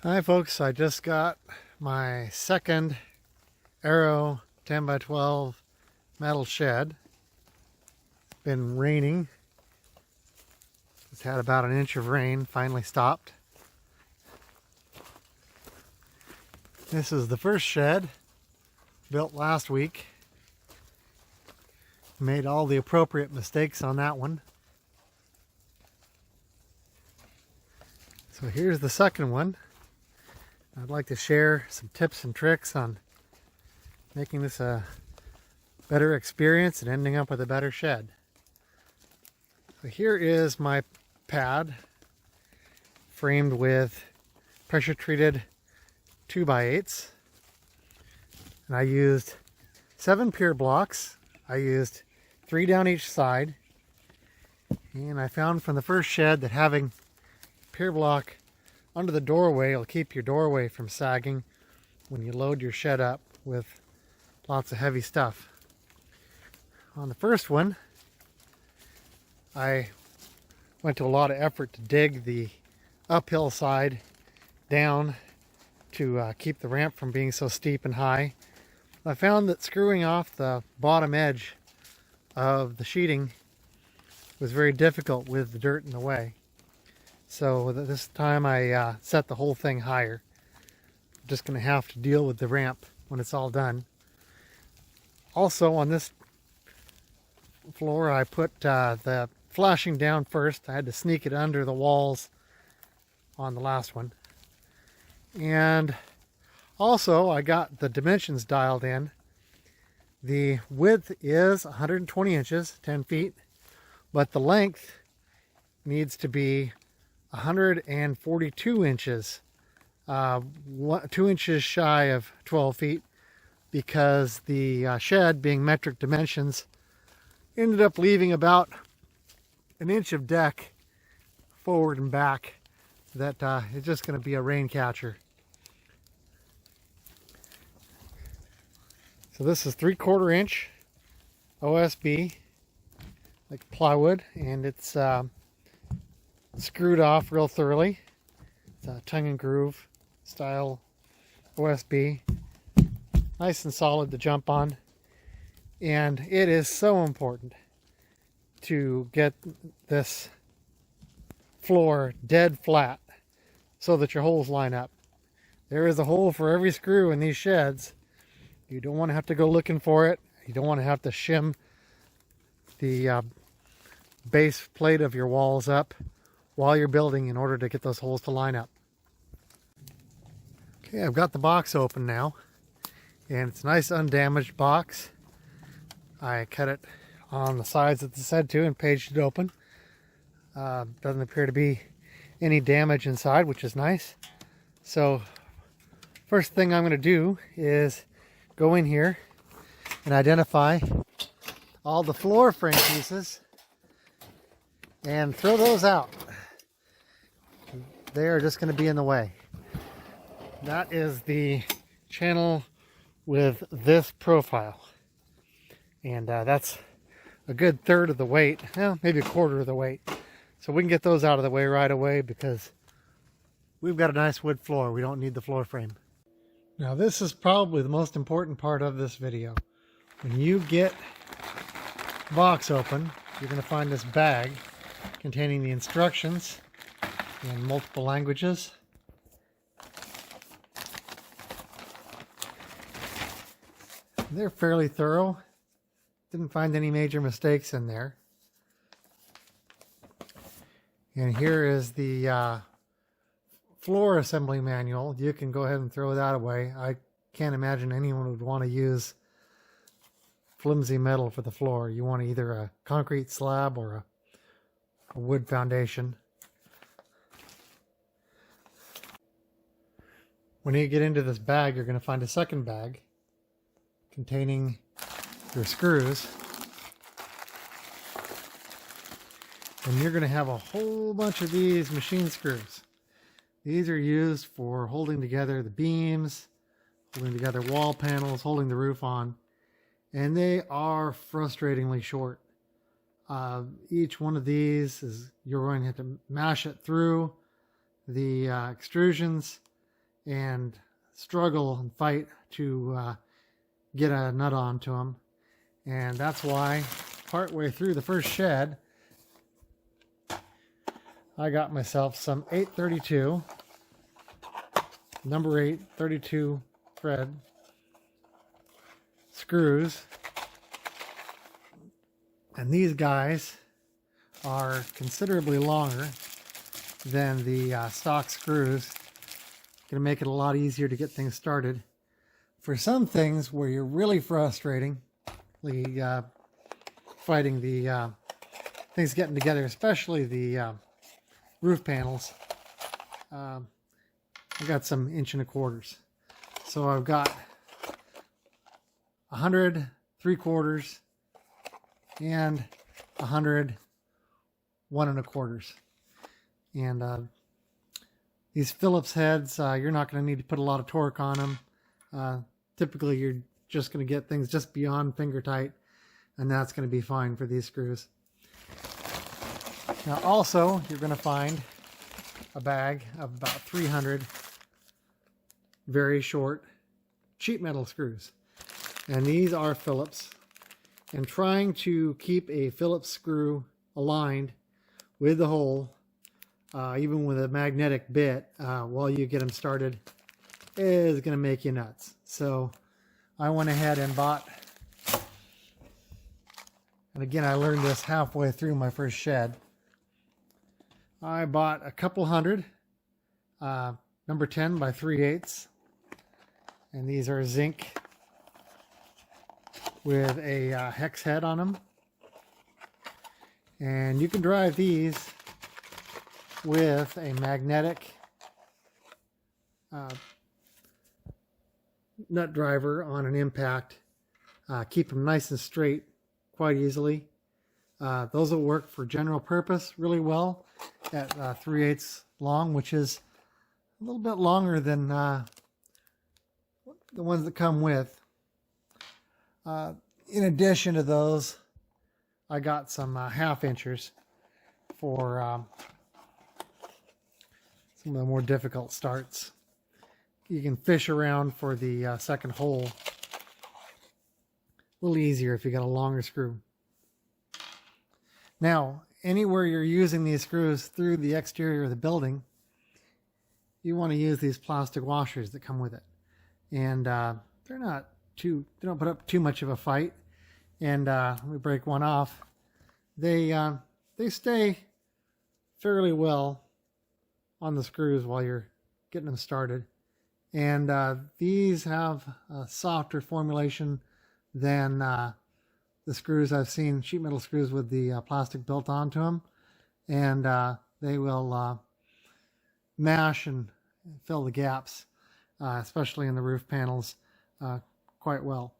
Hi folks, I just got my second Arrow 10 by 12 metal shed. It's been raining. It's had about an inch of rain, finally stopped. This is the first shed built last week. Made all the appropriate mistakes on that one. So here's the second one. I'd like to share some tips and tricks on making this a better experience and ending up with a better shed. So here is my pad framed with pressure treated 2x8s. And I used 7 pier blocks. I used 3 down each side. And I found from the first shed that having pier block under the doorway will keep your doorway from sagging when you load your shed up with lots of heavy stuff. On the first one, I went to a lot of effort to dig the uphill side down to keep the ramp from being so steep and high. I found that screwing off the bottom edge of the sheeting was very difficult with the dirt in the way. So this time I set the whole thing higher. I'm just going to have to deal with the ramp when it's all done. Also on this floor I put the flashing down first. I had to sneak it under the walls on the last one. And also I got the dimensions dialed in. The width is 120 inches, 10 feet, but the length needs to be 142 inches, 2 inches shy of 12 feet, because the shed, being metric dimensions, ended up leaving about an inch of deck forward and back that is just going to be a rain catcher. So this is 3/4 inch OSB, like plywood, and it's screwed off real thoroughly. It's a tongue and groove style OSB. Nice and solid to jump on. And it is so important to get this floor dead flat so that your holes line up. There is a hole for every screw in these sheds. You don't want to have to go looking for it. You don't want to have to shim the base plate of your walls up while you're building in order to get those holes to line up. Okay, I've got the box open now, and it's a nice undamaged box. I cut it on the sides that it said to and paged it open. Doesn't appear to be any damage inside, which is nice. So first thing I'm going to do is go in here and identify all the floor frame pieces and throw those out. They are just going to be in the way. That is the channel with this profile. And that's a good third of the weight, well, maybe a quarter of the weight. So we can get those out of the way right away because we've got a nice wood floor. We don't need the floor frame. Now this is probably the most important part of this video. When you get the box open, you're going to find this bag containing the instructions in multiple languages. They're fairly thorough. Didn't find any major mistakes in there. And here is the floor assembly manual. You can go ahead and throw that away. I can't imagine anyone would want to use flimsy metal for the floor. You want either a concrete slab or a wood foundation. When you get into this bag, you're going to find a second bag containing your screws. And you're going to have a whole bunch of these machine screws. These are used for holding together the beams, holding together wall panels, holding the roof on. And they are frustratingly short. Each one of these is, you're going to have to mash it through the extrusions and struggle and fight to get a nut onto them. And that's why partway through the first shed, I got myself some 832, number 832 thread screws. And these guys are considerably longer than the stock screws. Going to make it a lot easier to get things started. For some things where you're really frustrating, fighting the things getting together, especially the roof panels, I've got some 1.25 inch. So I've got 100 3/4 and 100 1.25. And these Phillips heads, you're not going to need to put a lot of torque on them. Typically, you're just going to get things just beyond finger tight, and that's going to be fine for these screws. Now, also, you're going to find a bag of about 300 very short sheet metal screws, and these are Phillips. And trying to keep a Phillips screw aligned with the hole, even with a magnetic bit, while you get them started, is going to make you nuts. So I went ahead and bought, and again, I learned this halfway through my first shed. I bought a couple hundred, number 10 by 3/8, and these are zinc with a hex head on them. And you can drive these with a magnetic nut driver on an impact. Keep them nice and straight quite easily. Those will work for general purpose really well at 3/8 long, which is a little bit longer than the ones that come with. In addition to those, I got some 1/2 inchers for some of the more difficult starts. You can fish around for the second hole a little easier if you got a longer screw. Now, anywhere you're using these screws through the exterior of the building, you want to use these plastic washers that come with it. And they don't put up too much of a fight. And let me break one off. They stay fairly well on the screws while you're getting them started. And these have a softer formulation than the screws I've seen, sheet metal screws with the plastic built onto them. And they will mash and fill the gaps, especially in the roof panels, quite well.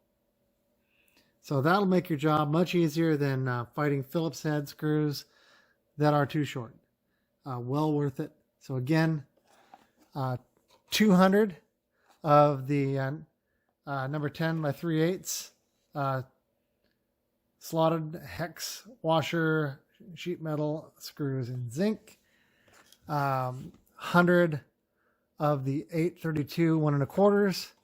So that'll make your job much easier than fighting Phillips head screws that are too short. Well worth it. So again, 200 of the number 10 by 3/8 slotted hex washer sheet metal screws in zinc. 100 of the 832 1.25,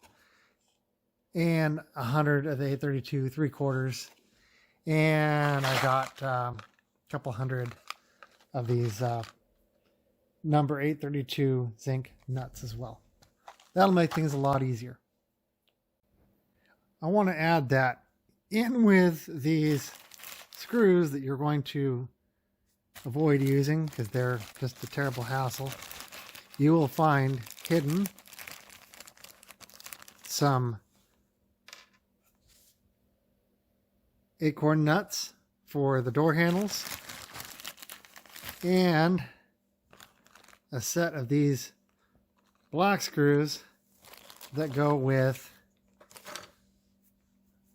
and 100 of the 832 3/4, and I got a couple hundred of these number 832 zinc nuts as well. That'll make things a lot easier. I want to add that in with these screws that you're going to avoid using because they're just a terrible hassle, you will find hidden some acorn nuts for the door handles and a set of these black screws that go with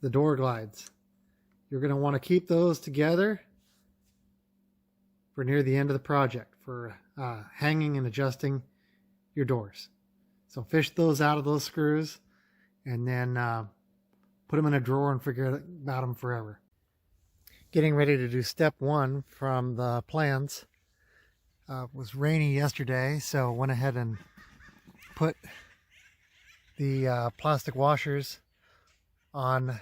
the door glides. You're going to want to keep those together for near the end of the project for hanging and adjusting your doors. So fish those out of those screws and then put them in a drawer and forget about them forever. Getting ready to do step one from the plans. It was rainy yesterday, so went ahead and put the plastic washers on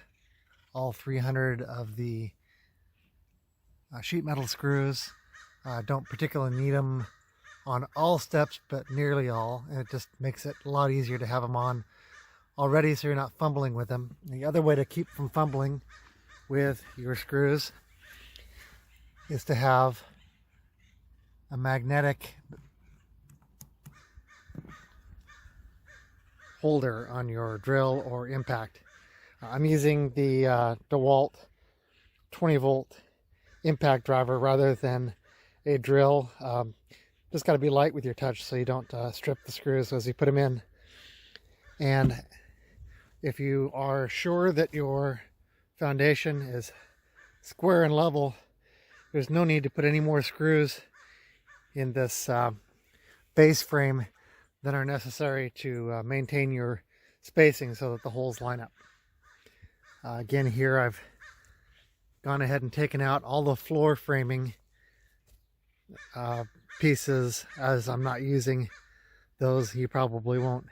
all 300 of the sheet metal screws. Don't particularly need them on all steps, but nearly all, and it just makes it a lot easier to have them on already so you're not fumbling with them. And the other way to keep from fumbling with your screws is to have a magnetic holder on your drill or impact. I'm using the DeWalt 20 volt impact driver rather than a drill. Just got to be light with your touch so you don't strip the screws as you put them in. And if you are sure that your foundation is square and level, there's no need to put any more screws in this base frame than are necessary to maintain your spacing so that the holes line up. Again, here I've gone ahead and taken out all the floor framing pieces, as I'm not using those. You probably won't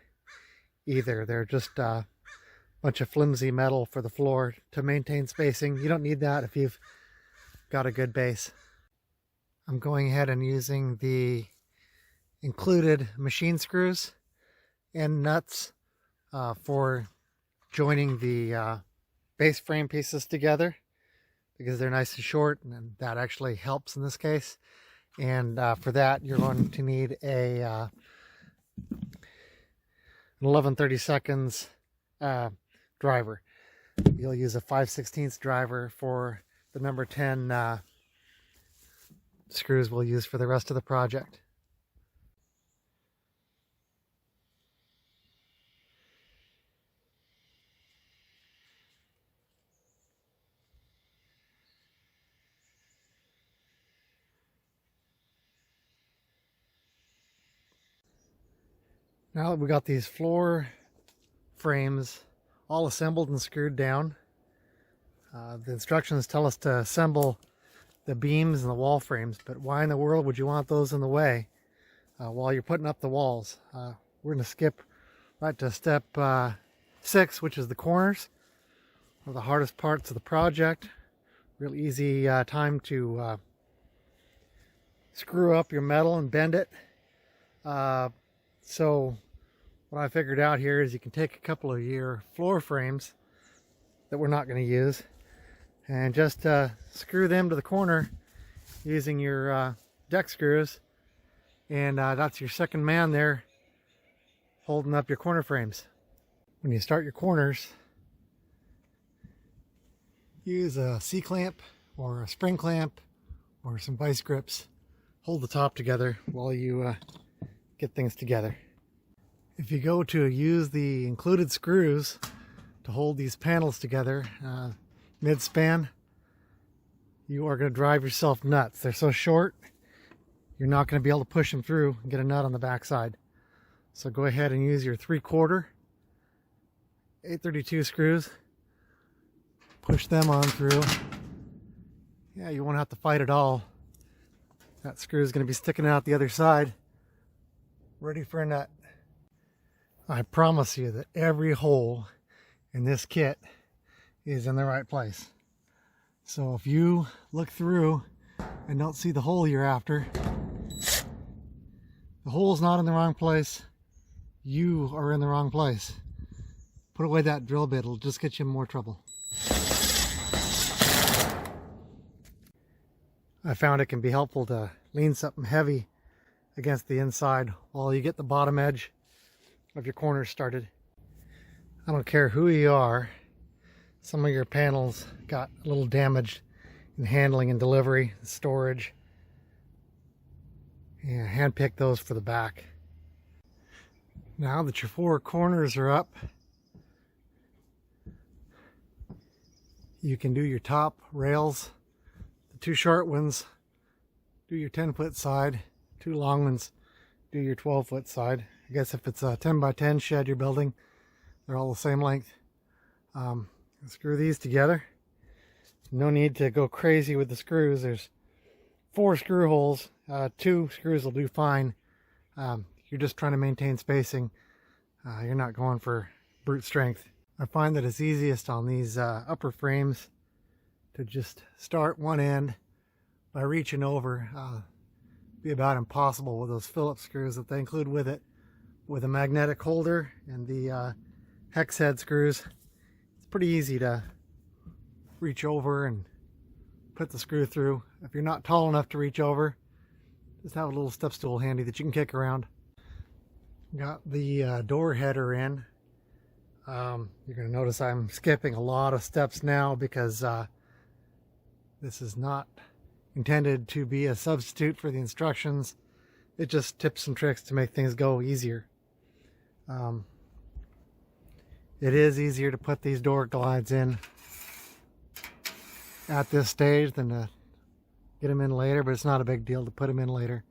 either. They're just a bunch of flimsy metal for the floor to maintain spacing. You don't need that if you've got a good base. I'm going ahead and using the included machine screws and nuts for joining the base frame pieces together, because they're nice and short, and that actually helps in this case. And for that, you're going to need an 11/32 driver. You'll use a 5/16 driver for the number 10 screws we'll use for the rest of the project. Now that we got these floor frames all assembled and screwed down, the instructions tell us to assemble the beams and the wall frames, but why in the world would you want those in the way while you're putting up the walls? We're going to skip right to step 6, which is the corners. One of the hardest parts of the project. Real easy time to screw up your metal and bend it. So what I figured out here is you can take a couple of your floor frames that we're not going to use and just screw them to the corner using your deck screws, and that's your second man there holding up your corner frames. When you start your corners, use a C-clamp or a spring clamp or some vice grips. Hold the top together while you get things together. If you go to use the included screws to hold these panels together mid-span, you are going to drive yourself nuts. They're so short, you're not going to be able to push them through and get a nut on the back side. So go ahead and use your 3/4 832 screws. Push them on through. Yeah, you won't have to fight at all. That screw is going to be sticking out the other side, ready for a nut. I promise you that every hole in this kit is in the right place. So if you look through and don't see the hole you're after, the hole's not in the wrong place. You are in the wrong place. Put away that drill bit, it'll just get you in more trouble. I found it can be helpful to lean something heavy against the inside while you get the bottom edge of your corners started. I don't care who you are, some of your panels got a little damaged in handling and delivery, storage. Yeah, hand pick those for the back. Now that your 4 corners are up, you can do your top rails. The 2 short ones, do your 10-foot side. 2 long ones, do your 12-foot side. I guess if it's a 10x10 shed you're building, they're all the same length. Screw these together. No need to go crazy with the screws. There's 4 screw holes. 2 screws will do fine. You're just trying to maintain spacing. You're not going for brute strength. I find that it's easiest on these upper frames to just start one end by reaching over. Be about impossible with those Phillips screws that they include with it. With a magnetic holder and the hex head screws, it's pretty easy to reach over and put the screw through. If you're not tall enough to reach over, just have a little step stool handy that you can kick around. Got the door header in. You're going to notice I'm skipping a lot of steps now because this is not intended to be a substitute for the instructions. It just tips and tricks to make things go easier. It is easier to put these door glides in at this stage than to get them in later, but it's not a big deal to put them in later.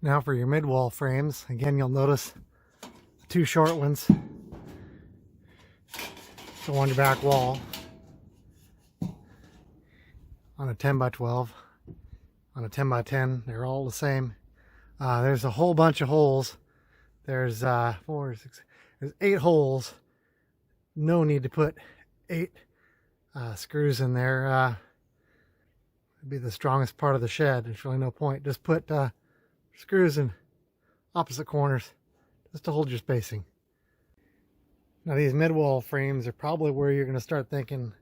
Now for your mid-wall frames, again you'll notice the two short ones go on your back wall on a 10 by 12, on a 10 by 10, they're all the same. There's a whole bunch of holes. There's 4, 6, there's 8 holes. No need to put 8 screws in there. It'd be the strongest part of the shed. There's really no point. Just put screws in opposite corners just to hold your spacing. Now these mid-wall frames are probably where you're going to start thinking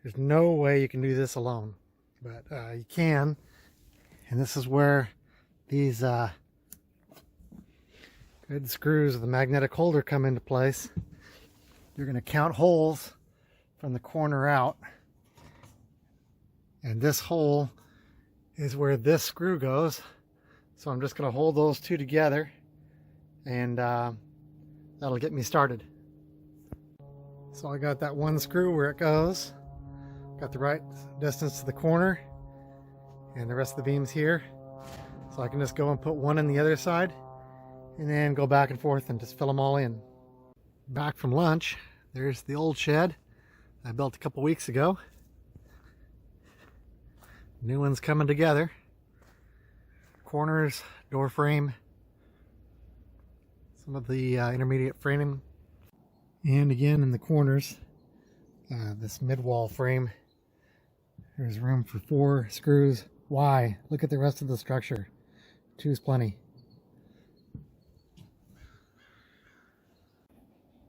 there's no way you can do this alone, but you can. And this is where these good screws with the magnetic holder come into place. You're going to count holes from the corner out, and this hole is where this screw goes. So I'm just going to hold those two together, and that'll get me started. So I got that one screw where it goes, got the right distance to the corner, and the rest of the beams here. So I can just go and put one in the other side, and then go back and forth and just fill them all in. Back from lunch, there's the old shed I built a couple weeks ago. New one's coming together. Corners, door frame, some of the intermediate framing, and again in the corners, this mid-wall frame. There's room for 4 screws. Why? Look at the rest of the structure. 2 is plenty.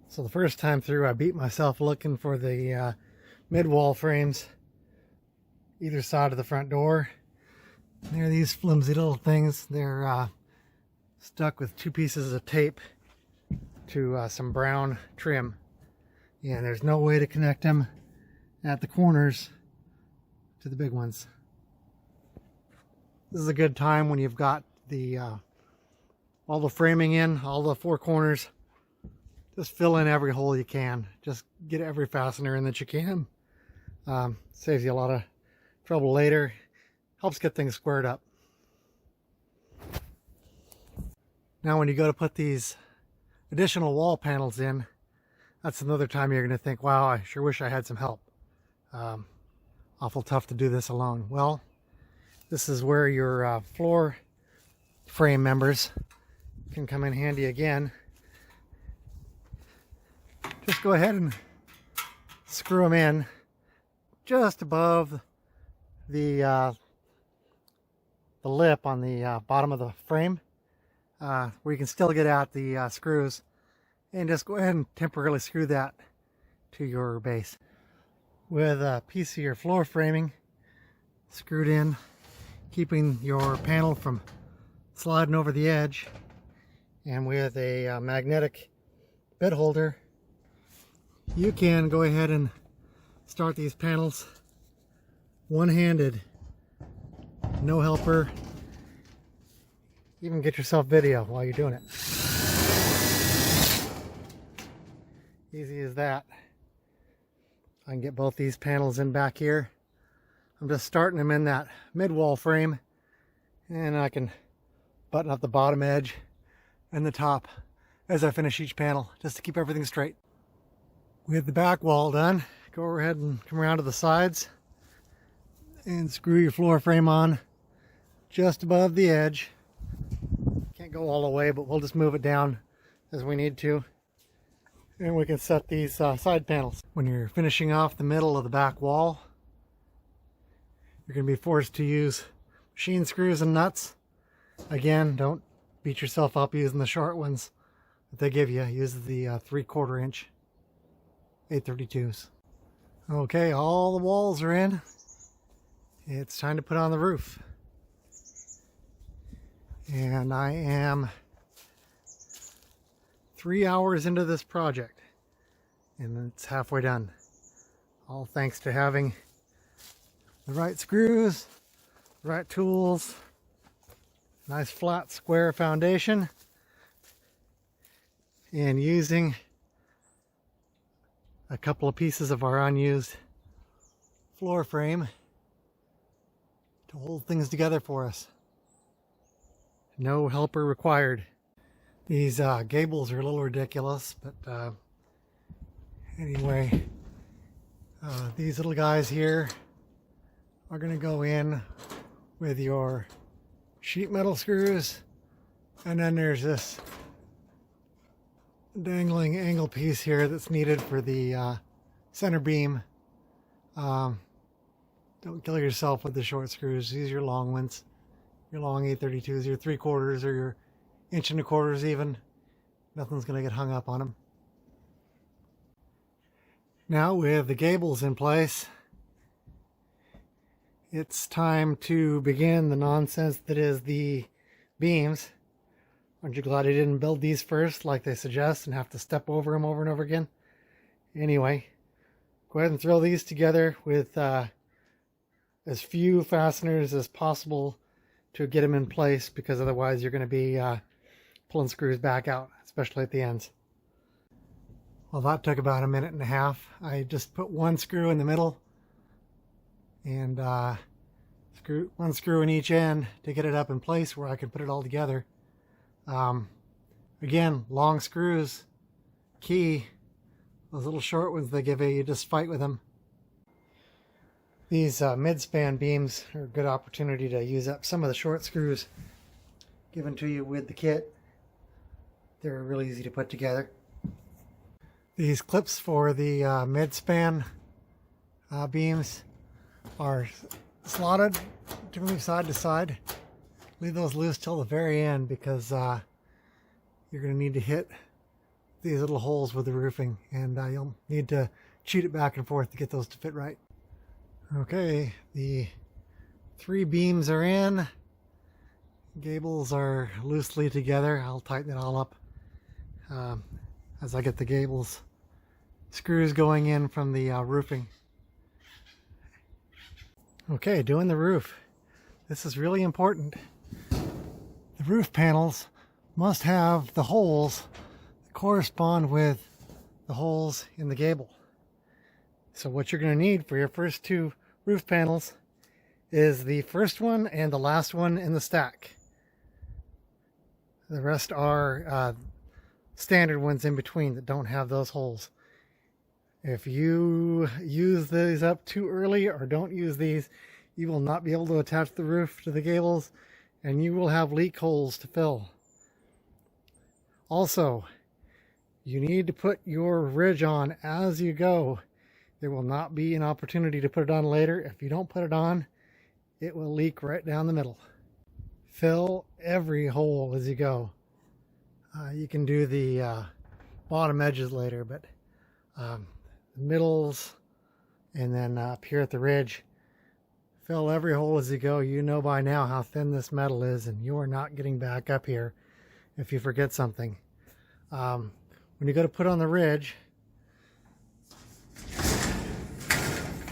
So the first time through, I beat myself looking for the mid-wall frames either side of the front door. There are these flimsy little things. They're stuck with 2 pieces of tape to some brown trim, and there's no way to connect them at the corners to the big ones. This is a good time when you've got the all the framing in, all the 4 corners. Just fill in every hole you can. Just get every fastener in that you can. Saves you a lot of trouble later. Helps get things squared up. Now when you go to put these additional wall panels in, that's another time you're going to think, wow, I sure wish I had some help. Awful tough to do this alone. Well, this is where your floor frame members can come in handy again. Just go ahead and screw them in just above the lip on the bottom of the frame, where you can still get out the screws, and just go ahead and temporarily screw that to your base. With a piece of your floor framing screwed in, keeping your panel from sliding over the edge, and with a magnetic bed holder, you can go ahead and start these panels one-handed, no helper. Even get yourself video while you're doing it. Easy as that. I can get both these panels in back here. I'm just starting them in that mid-wall frame, and I can button up the bottom edge and the top as I finish each panel, just to keep everything straight. With the back wall done, go ahead and come around to the sides and screw your floor frame on just above the edge. Can't go all the way, but we'll just move it down as we need to. And we can set these side panels. When you're finishing off the middle of the back wall, you're going to be forced to use machine screws and nuts. Again, don't beat yourself up using the short ones that they give you. Use the 3/4 inch 832s. Okay, all the walls are in. It's time to put on the roof. And I am 3 hours into this project, and it's halfway done. All thanks to having the right screws, the right tools, nice flat square foundation, and using a couple of pieces of our unused floor frame to hold things together for us. No helper required. These gables are a little ridiculous, but anyway, these little guys here are going to go in with your sheet metal screws, and then there's this dangling angle piece here that's needed for the center beam. Don't kill yourself with the short screws. Use your long ones, your long 832s, your 3/4 or your 1.25 even. Nothing's going to get hung up on them. Now with the gables in place, it's time to begin the nonsense that is the beams. Aren't you glad I didn't build these first like they suggest and have to step over them over and over again? Anyway, go ahead and throw these together with as few fasteners as possible to get them in place, because otherwise you're going to be pulling screws back out, especially at the ends. Well, that took about 1.5 minutes. I just put one screw in the middle and one screw in each end to get it up in place where I can put it all together. Again, long screws, key. Those little short ones they give you just fight with them. These mid-span beams are a good opportunity to use up some of the short screws given to you with the kit. They're really easy to put together. These clips for the mid-span beams are slotted to move side to side. Leave those loose till the very end, because you're going to need to hit these little holes with the roofing, and you'll need to cheat it back and forth to get those to fit right. Okay, the 3 beams are in. Gables are loosely together. I'll tighten it all up as I get the gables screws going in from the roofing. Okay, doing the roof. This is really important. The roof panels must have the holes that correspond with the holes in the gable. So what you're going to need for your first 2 roof panels is the first one and the last one in the stack. The rest are standard ones in between that don't have those holes. If you use these up too early or don't use these, you will not be able to attach the roof to the gables, and you will have leak holes to fill. Also, you need to put your ridge on as you go. There will not be an opportunity to put it on later. If you don't put it on, it will leak right down the middle. Fill every hole as you go. You can do the bottom edges later, but the middles and then up here at the ridge, fill every hole as you go. You know by now how thin this metal is, and you are not getting back up here if you forget something. When you go to put on the ridge,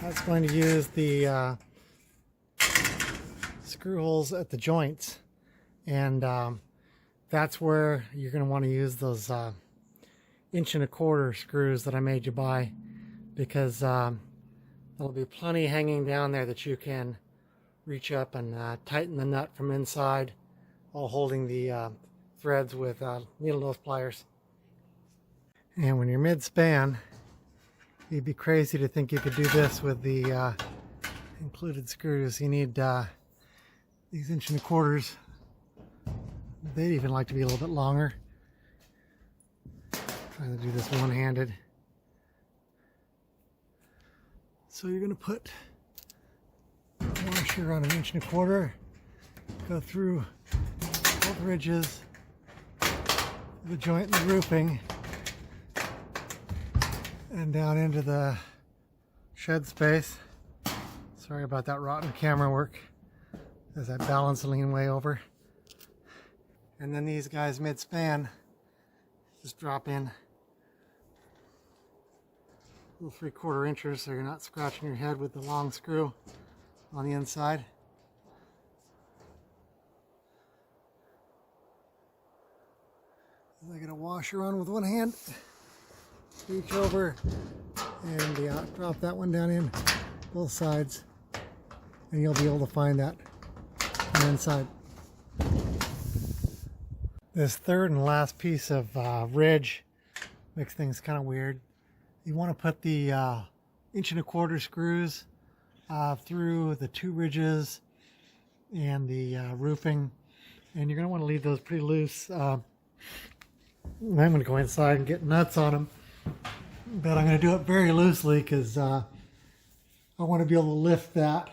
that's going to use the screw holes at the joints, and that's where you're going to want to use those 1.25 inch screws that I made you buy, because there'll be plenty hanging down there that you can reach up and tighten the nut from inside, while holding the threads with needle nose pliers. And when you're mid-span, you'd be crazy to think you could do this with the included screws. You need these 1.25 inch. They'd even like to be a little bit longer. Trying to do this one-handed. So you're going to put a washer on 1.25 inches, go through both ridges, the joint in the roofing, and down into the shed space. Sorry about that rotten camera work as I balance and lean way over. And then these guys mid-span just drop in little 3/4 inches so you're not scratching your head with the long screw on the inside. I get a washer on with one hand, reach over and drop that one down in both sides, and you'll be able to find that on the inside. This third and last piece of ridge makes things kind of weird. You want to put the 1.25 inch screws through the 2 ridges and the roofing, and you're going to want to leave those pretty loose. I'm going to go inside and get nuts on them, but I'm going to do it very loosely because I want to be able to lift that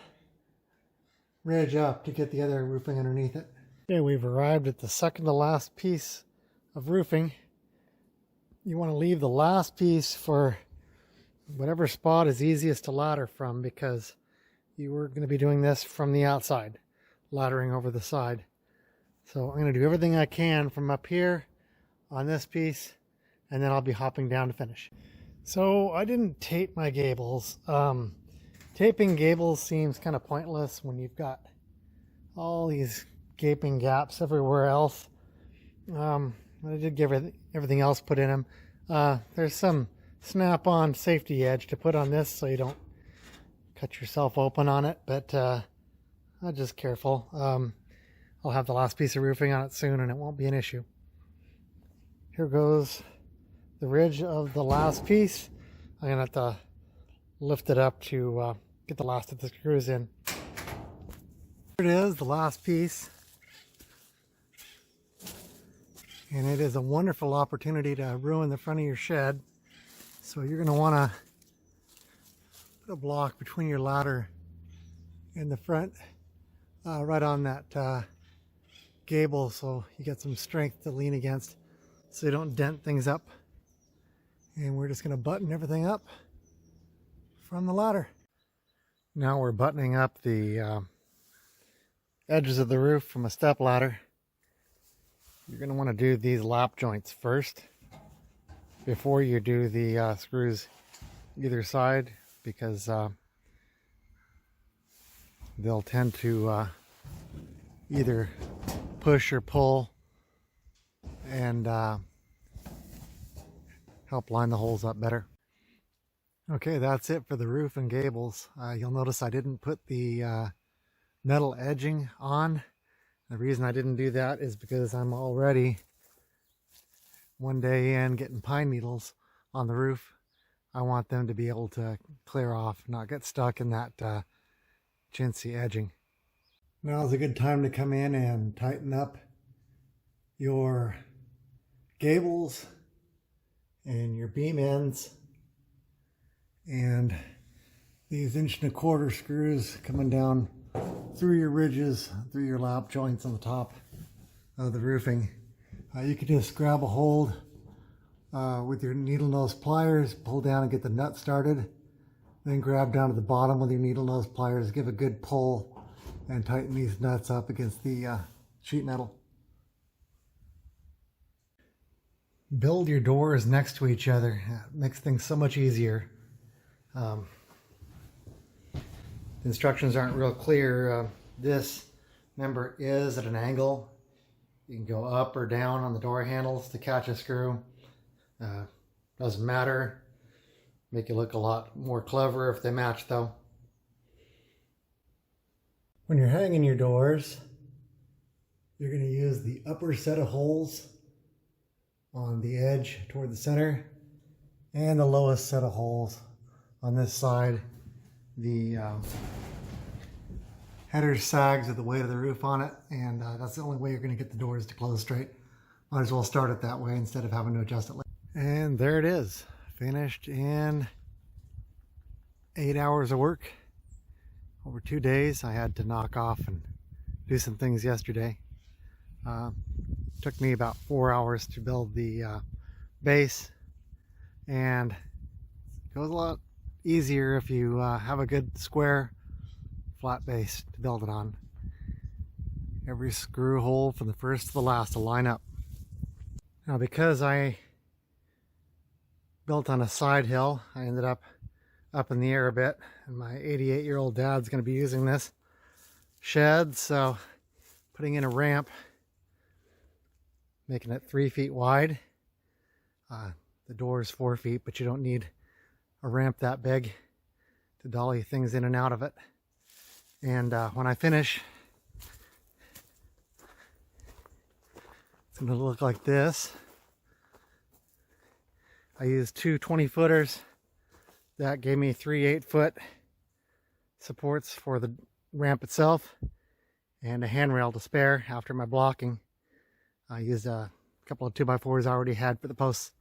ridge up to get the other roofing underneath it. Okay, we've arrived at the second to last piece of roofing. You want to leave the last piece for whatever spot is easiest to ladder from, because you were going to be doing this from the outside, laddering over the side. So I'm going to do everything I can from up here on this piece, and then I'll be hopping down to finish. So I didn't tape my gables. Taping gables seems kind of pointless when you've got all these gaping gaps everywhere else. I did get everything else put in them. There's some snap-on safety edge to put on this so you don't cut yourself open on it, but I'm just careful. I'll have the last piece of roofing on it soon and it won't be an issue. Here goes the ridge of the last piece. I'm gonna have to lift it up to get the last of the screws in. Here it is, the last piece. And it is a wonderful opportunity to ruin the front of your shed. So you're going to want to put a block between your ladder and the front, right on that gable, so you get some strength to lean against so you don't dent things up. And we're just going to button everything up from the ladder. Now we're buttoning up the edges of the roof from a step ladder. You're going to want to do these lap joints first before you do the screws either side, because they'll tend to either push or pull and help line the holes up better. Okay, that's it for the roof and gables. You'll notice I didn't put the metal edging on. The reason I didn't do that is because I'm already one day in getting pine needles on the roof. I want them to be able to clear off, not get stuck in that chintzy edging. Now is a good time to come in and tighten up your gables and your beam ends and these 1.25 inch screws coming down through your ridges, through your lap joints on the top of the roofing. You can just grab a hold with your needle nose pliers, pull down and get the nut started, then grab down to the bottom with your needle nose pliers, give a good pull and tighten these nuts up against the sheet metal. Build your doors next to each other. It makes things so much easier. The instructions aren't real clear. This, remember, is at an angle. You can go up or down on the door handles to catch a screw. Doesn't matter. Make you look a lot more clever if they match though. When you're hanging your doors, you're going to use the upper set of holes on the edge toward the center and the lowest set of holes on this side. The header sags with the weight of the roof on it, and that's the only way you're going to get the doors to close straight. Might as well start it that way instead of having to adjust it later. And there it is, finished in 8 hours of work over 2 days. I had to knock off and do some things yesterday. Took me about 4 hours to build the base, and it goes a lot easier if you have a good square flat base to build it on. Every screw hole from the first to the last will line up. Now, because I built on a side hill, I ended up in the air a bit, and my 88-year-old dad's going to be using this shed, so putting in a ramp, making it 3 feet wide. The door is 4 feet, but you don't need a ramp that big to dolly things in and out of it. And when I finish, it's going to look like this. I used two 20-footers. That gave me 3 8-foot supports for the ramp itself and a handrail to spare after my blocking. I used a couple of 2x4s I already had for the posts